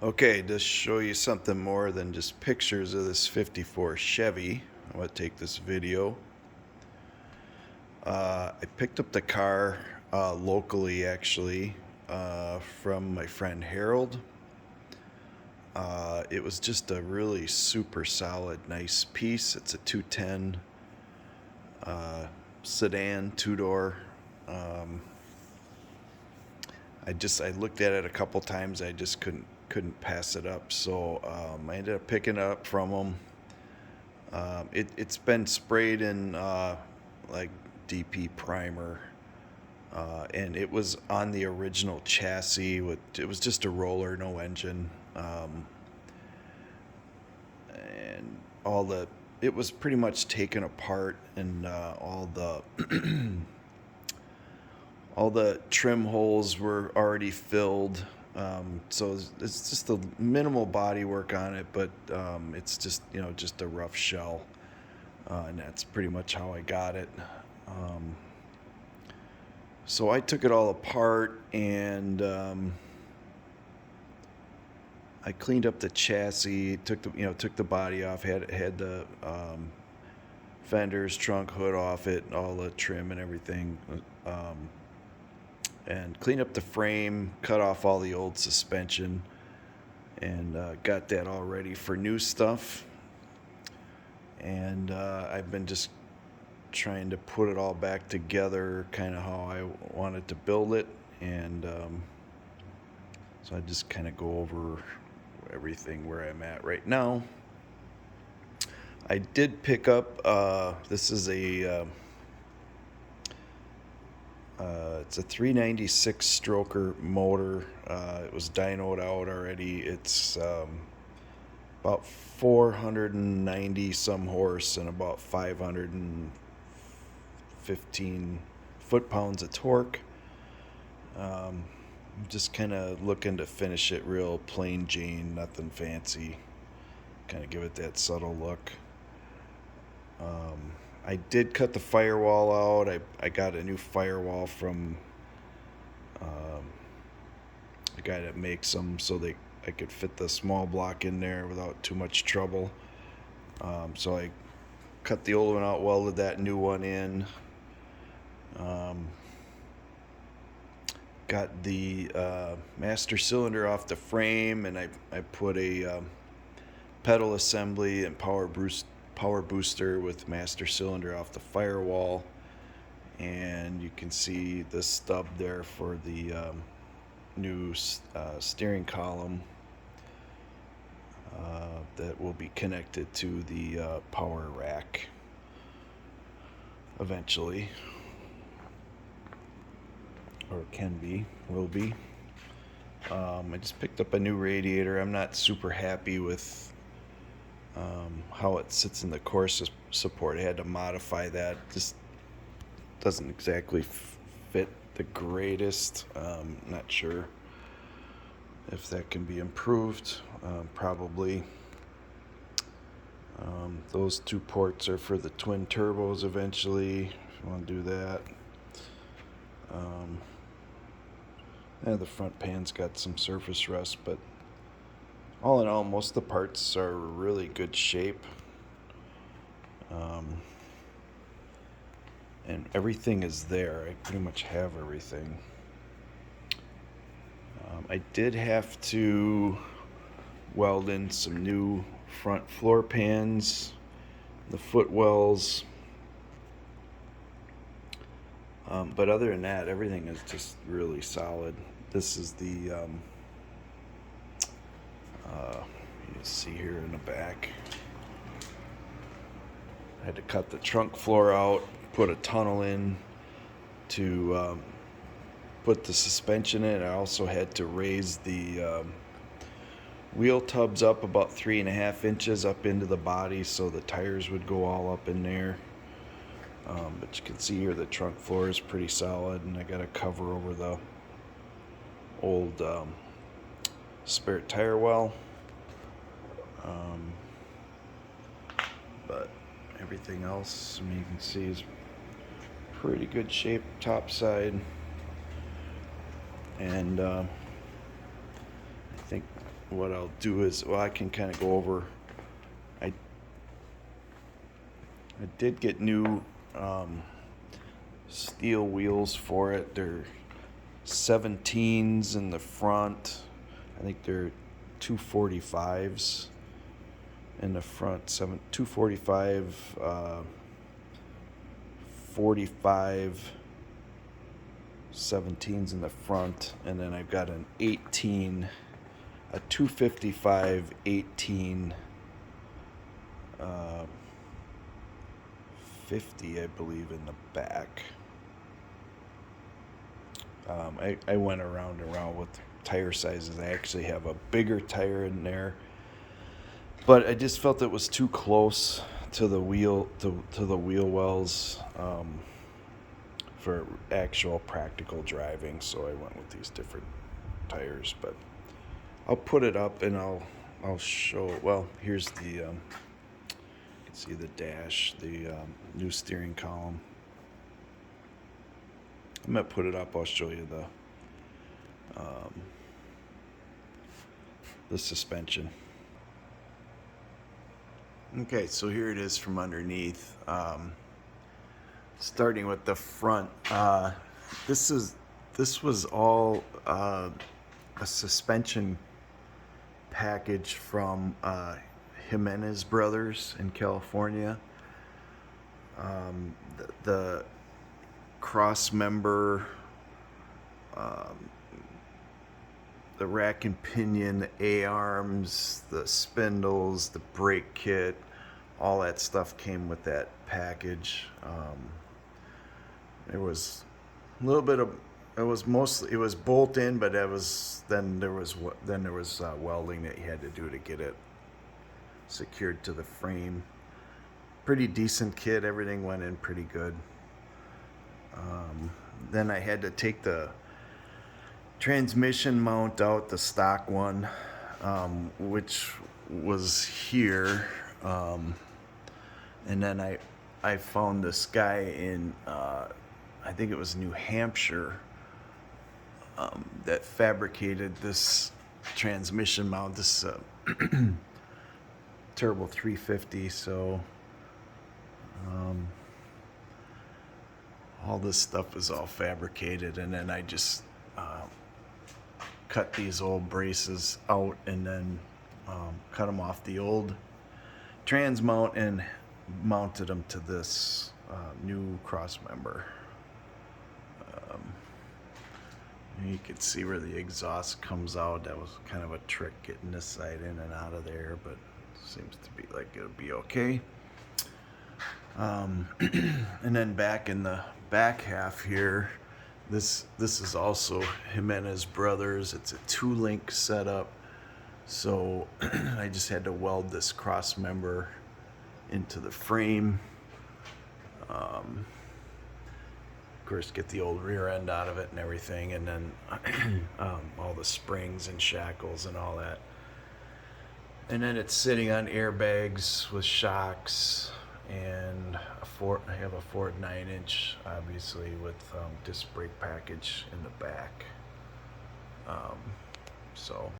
Okay, to show you something more than just pictures of this 54 Chevy, I'm going to take this video. I picked up the car locally, actually, from my friend Harold. It was just a really super solid, nice piece. It's a 210 sedan, two-door. Um, I looked at it a couple times. I just couldn't pass it up. So I ended up picking it up from him. It's been sprayed in like DP primer, and it was on the original chassis. It was just a roller, no engine, and it was pretty much taken apart, and all the trim holes were already filled. So it's just a minimal body work on it, but it's just a rough shell, and that's pretty much how I got it. So I took it all apart, and I cleaned up the chassis, took the body off, had the fenders, trunk, hood off it, all the trim and everything. And cleaned up the frame, cut off all the old suspension, and got that all ready for new stuff. And I've been just trying to put it all back together, kind of how I wanted to build it. And so I just kind of go over everything where I'm at right now. I did pick up, this is it's a 396 stroker motor. It was dynoed out already. It's about 490 some horse and about 515 foot-pounds of torque. I'm just kind of looking to finish it real plain Jane, nothing fancy. Kind of give it that subtle look. I did cut the firewall out. I got a new firewall from the guy that makes them, so I could fit the small block in there without too much trouble. So I cut the old one out, welded that new one in. Got the master cylinder off the frame, and I put a pedal assembly and power booster with master cylinder off the firewall. And you can see the stub there for the new steering column that will be connected to the power rack eventually, or will be. I just picked up a new radiator. I'm not super happy with how it sits in the core support. I had to modify that. Just doesn't exactly fit the greatest. Not sure if that can be improved. Probably. Those two ports are for the twin turbos eventually, if you want to do that. And the front pan's got some surface rust, but all in all, most of the parts are really good shape. And everything is there. I pretty much have everything. I did have to weld in some new front floor pans, the footwells. But other than that, everything is just really solid. This is the, you see here in the back. I had to cut the trunk floor out, put a tunnel in to put the suspension in. I also had to raise the wheel tubs up about 3.5 inches up into the body so the tires would go all up in there. But you can see here the trunk floor is pretty solid, and I got a cover over the old spare tire well. But everything else, you can see, is pretty good shape top side. And I think what I'll do is, well, I can kind of go over. I did get new steel wheels for it. They're 17s in the front. I think they're 245s in the front. 245, 45 17s in the front, and then I've got a 255 18 50, I believe, in the back. I went around and around with tire sizes. I actually have a bigger tire in there, but I just felt it was too close to the wheel to the wheel wells for actual practical driving. So I went with these different tires. But I'll put it up and I'll show. Well, here's the you can see the dash, the new steering column. I'm gonna put it up. I'll show you the suspension. Okay, so here it is from underneath. Starting with the front, this was all a suspension package from Jimenez Brothers in California. The cross member, the rack and pinion, the A-arms, the spindles, the brake kit, all that stuff came with that package. There was a little bit of, it was bolt in, but there was welding that you had to do to get it secured to the frame. Pretty decent kit. Everything went in pretty good. Then I had to take the transmission mount out, the stock one, which was here. And then I found this guy in, I think it was New Hampshire, that fabricated this transmission mount, this Turbo 350. So all this stuff is all fabricated, and then I just cut these old braces out and then cut them off the old trans mount and mounted them to this new cross member. You can see where the exhaust comes out. That was kind of a trick getting this side in and out of there, but seems to be like it'll be okay. And then back in the back half here, this is also Jimenez Brothers. It's a 2-link setup, so I just had to weld this cross member into the frame. Of course, get the old rear end out of it and everything, and then all the springs and shackles and all that. And then it's sitting on airbags with shocks, and I have a Ford 9-inch, obviously, with disc brake package in the back. So